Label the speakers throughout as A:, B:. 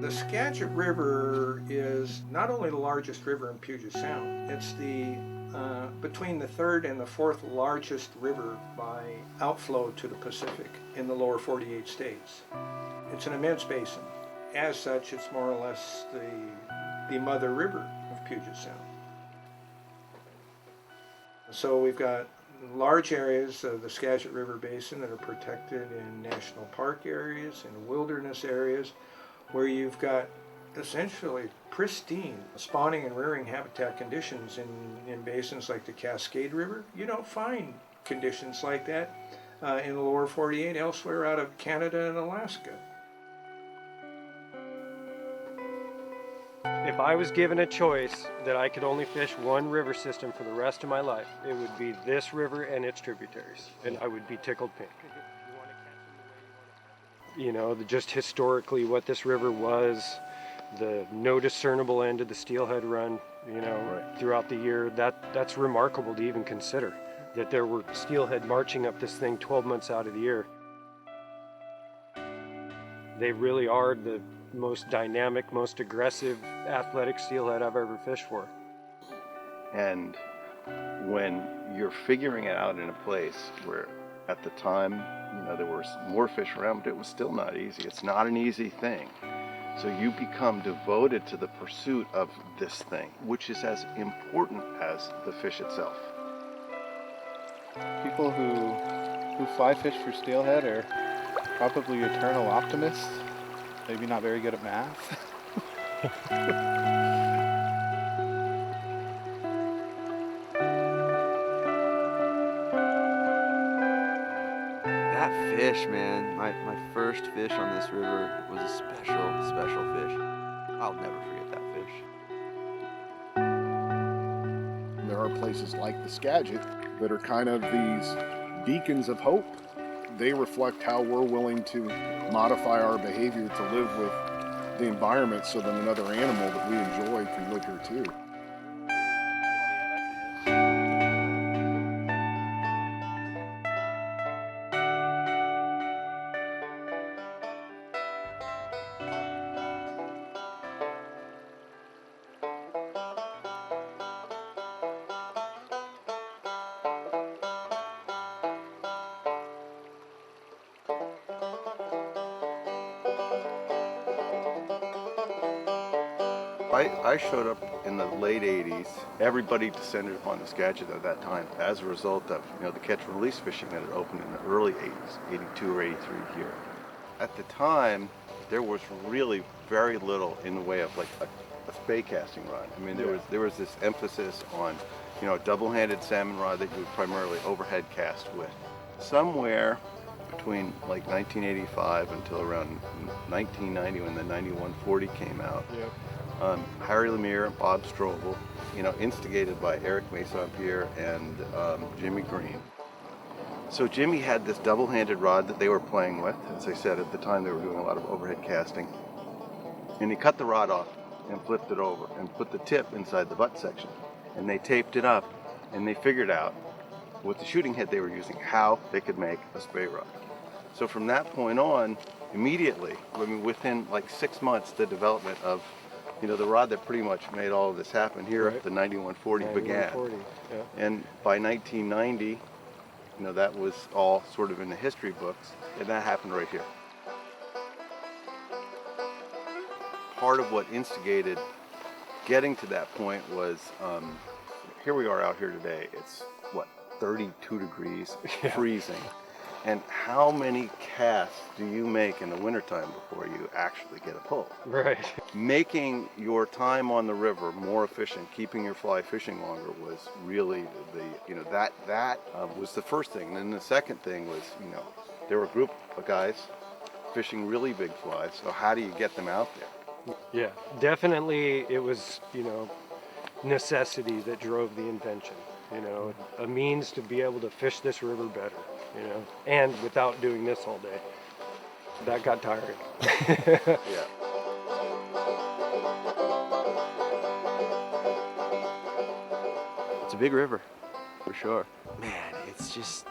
A: The Skagit River is not only the largest river in Puget Sound, it's between the third and the fourth largest river by outflow to the Pacific in the lower 48 states. It's an immense basin. As such, it's more or less the mother river of Puget Sound. So we've got large areas of the Skagit River Basin that are protected in national park areas and wilderness areas where you've got essentially pristine spawning and rearing habitat conditions in basins like the Cascade River. You don't find conditions like that in the lower 48 elsewhere out of Canada and Alaska.
B: If I was given a choice that I could only fish one river system for the rest of my life, it would be this river and its tributaries, and I would be tickled pink. You know, just historically what this river was, the no discernible end of the Steelhead run, you know, right, throughout the year, that's remarkable to even consider, that there were steelhead marching up this thing 12 months out of the year. They really are the most dynamic, most aggressive, athletic steelhead I've ever fished for.
C: And when you're figuring it out in a place where at the time, you know, there was more fish around, but it was still not easy. It's not an easy thing. So you become devoted to the pursuit of this thing, which is as important as the fish itself.
D: People who fly fish for steelhead are probably eternal optimists, maybe not very good at math.
E: That fish, man, my first fish on this river was a special fish. I'll never forget that fish.
F: There are places like the Skagit that are kind of these beacons of hope. They reflect how we're willing to modify our behavior to live with the environment so that another animal that we enjoy can live here too.
C: I showed up in the late 80s. Everybody descended upon the Skagit at that time as a result of, you know, the catch and release fishing that had opened in the early 80s, 82 or 83 here. At the time, there was really very little in the way of like a spay casting rod. I mean, there was this emphasis on, you know, a double-handed salmon rod that you would primarily overhead cast with. Somewhere between like 1985 until around 1990 when the 9140 came out. Yep. Harry Lemire and Bob Strobel, you know, instigated by Eric Maison-Pierre and Jimmy Green. So Jimmy had this double-handed rod that they were playing with. As I said, at the time they were doing a lot of overhead casting. And he cut the rod off and flipped it over and put the tip inside the butt section. And they taped it up and they figured out with the shooting head they were using how they could make a spay rod. So from that point on, immediately, I mean, within like 6 months, the development of, you know, the rod that pretty much made all of this happen here, right, the 9140 began. Yeah. And by 1990, you know, that was all sort of in the history books, and that happened right here. Part of what instigated getting to that point was, here we are out here today, it's what, 32 degrees, freezing. And how many casts do you make in the wintertime before you actually get a pull?
B: Right.
C: Making your time on the river more efficient, keeping your fly fishing longer was really that was the first thing. And then the second thing was, you know, there were a group of guys fishing really big flies. So how do you get them out there?
B: Yeah, definitely it was, you know, necessity that drove the invention. You know, a means to be able to fish this river better, you know, and without doing this all day. That got tiring.
C: Yeah.
E: It's a big river, for sure. Man, it's just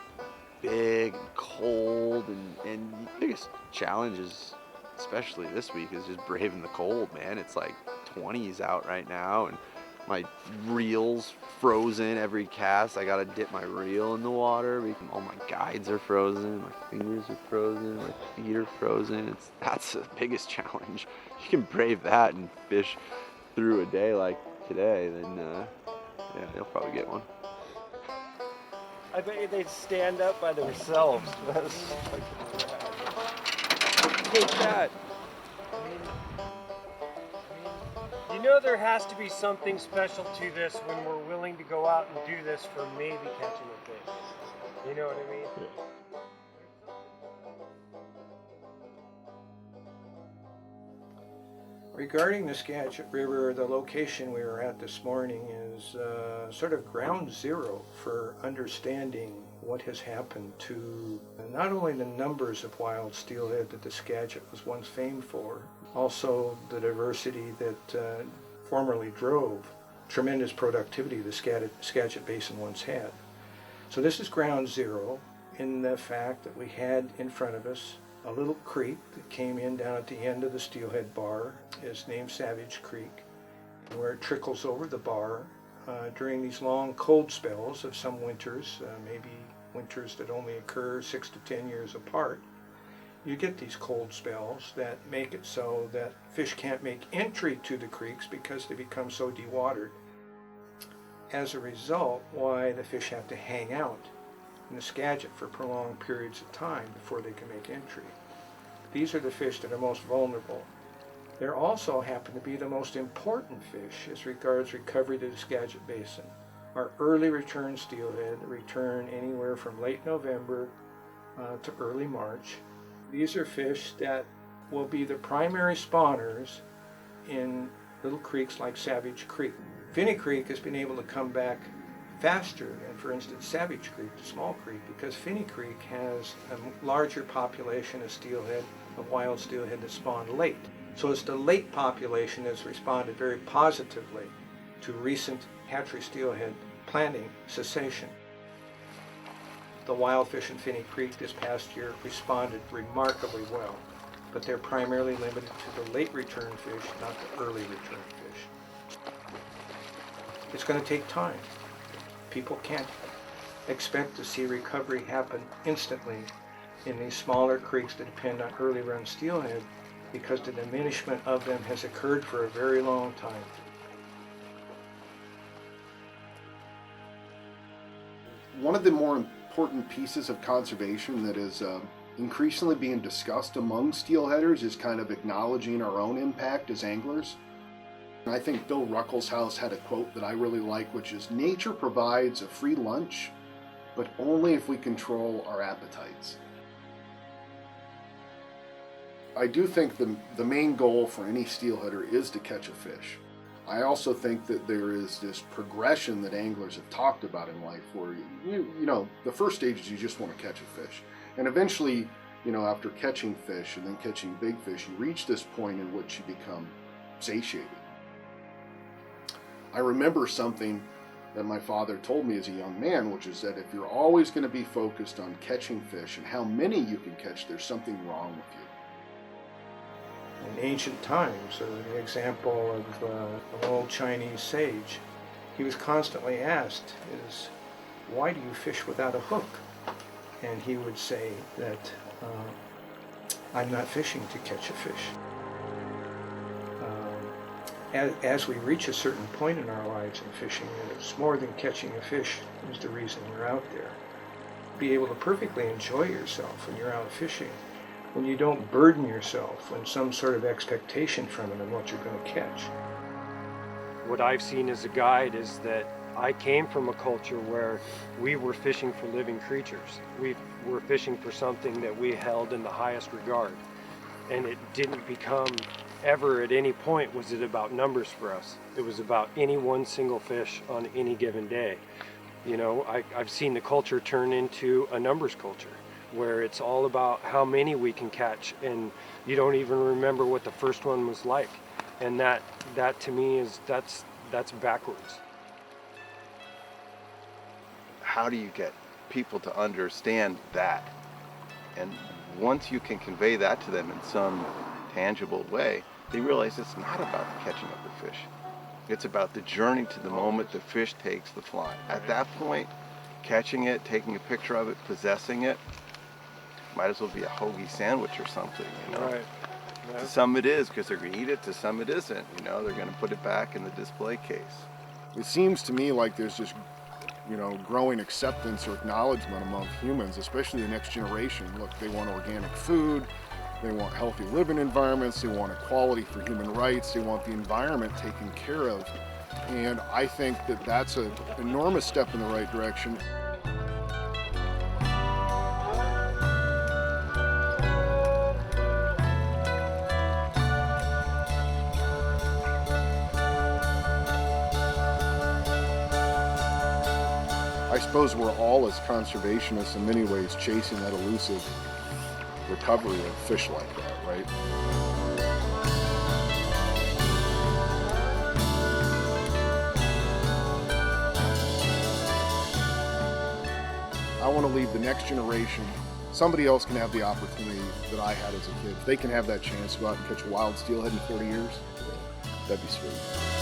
E: big, cold, and the biggest challenge is especially this week, is just braving the cold, man. It's like 20s out right now, and my reel's frozen every cast. I gotta dip my reel in the water because all my guides are frozen, my fingers are frozen, my feet are frozen. That's the biggest challenge. You can brave that and fish through a day like today, then yeah, you'll probably get one.
B: I bet you they'd stand up by themselves. That's fucking rad. Take that. You know there has to be something special to this when we're willing to go out and do this for maybe catching a fish. You know what I mean?
A: Regarding the Skagit River, the location we were at this morning is sort of ground zero for understanding what has happened to not only the numbers of wild steelhead that the Skagit was once famed for, also the diversity that formerly drove tremendous productivity the Skagit Basin once had. So this is ground zero in the fact that we had in front of us a little creek that came in down at the end of the Steelhead Bar. Is named Savage Creek, where it trickles over the bar during these long cold spells of some winters, maybe winters that only occur 6 to 10 years apart. You get these cold spells that make it so that fish can't make entry to the creeks because they become so dewatered. As a result, why the fish have to hang out in the Skagit for prolonged periods of time before they can make entry. These are the fish that are most vulnerable. They also happen to be the most important fish as regards recovery to the Skagit Basin. Our early return steelhead return anywhere from late November to early March. These are fish that will be the primary spawners in little creeks like Savage Creek. Finney Creek has been able to come back faster than, for instance, Savage Creek, the small creek, because Finney Creek has a larger population of steelhead, of wild steelhead that spawned late. So it's the late population that's responded very positively to recent hatchery steelhead planting cessation. The wild fish in Finney Creek this past year responded remarkably well, but they're primarily limited to the late return fish, not the early return fish. It's going to take time. People can't expect to see recovery happen instantly in these smaller creeks that depend on early run steelhead, because the diminishment of them has occurred for a very long time.
F: One of the more important pieces of conservation that is increasingly being discussed among steelheaders is kind of acknowledging our own impact as anglers. I think Bill Ruckelshaus had a quote that I really like, which is, "Nature provides a free lunch, but only if we control our appetites." I do think the main goal for any steelheader is to catch a fish. I also think that there is this progression that anglers have talked about in life where, you know, the first stage is you just want to catch a fish. And eventually, you know, after catching fish and then catching big fish, you reach this point in which you become satiated. I remember something that my father told me as a young man, which is that if you're always going to be focused on catching fish and how many you can catch, there's something wrong with you.
A: In ancient times, the example of an old Chinese sage, he was constantly asked, why do you fish without a hook? And he would say that, I'm not fishing to catch a fish. As we reach a certain point in our lives in fishing, it's more than catching a fish is the reason you're out there. Be able to perfectly enjoy yourself when you're out fishing, when you don't burden yourself with some sort of expectation from it of what you're going to catch.
B: What I've seen as a guide is that I came from a culture where we were fishing for living creatures. We were fishing for something that we held in the highest regard. And it didn't become ever at any point was it about numbers for us. It was about any one single fish on any given day. You know, I've seen the culture turn into a numbers culture, where it's all about how many we can catch, and you don't even remember what the first one was like. And that to me is that's backwards.
C: How do you get people to understand that? And once you can convey that to them in some tangible way, they realize it's not about catching up the fish. It's about the journey to the moment the fish takes the fly. At that point, catching it, taking a picture of it, possessing it, might as well be a hoagie sandwich or something, you know.
A: Right.
C: To some it is because they're going to eat it, to some it isn't, you know, they're going to put it back in the display case.
F: It seems to me like there's just, you know, growing acceptance or acknowledgement among humans, especially the next generation. Look, they want organic food, they want healthy living environments, they want equality for human rights, they want the environment taken care of. And I think that that's an enormous step in the right direction. I suppose we're all, as conservationists, in many ways chasing that elusive recovery of fish like that, right? I want to leave the next generation, somebody else can have the opportunity that I had as a kid. If they can have that chance to go out and catch wild steelhead in 40 years, that'd be sweet.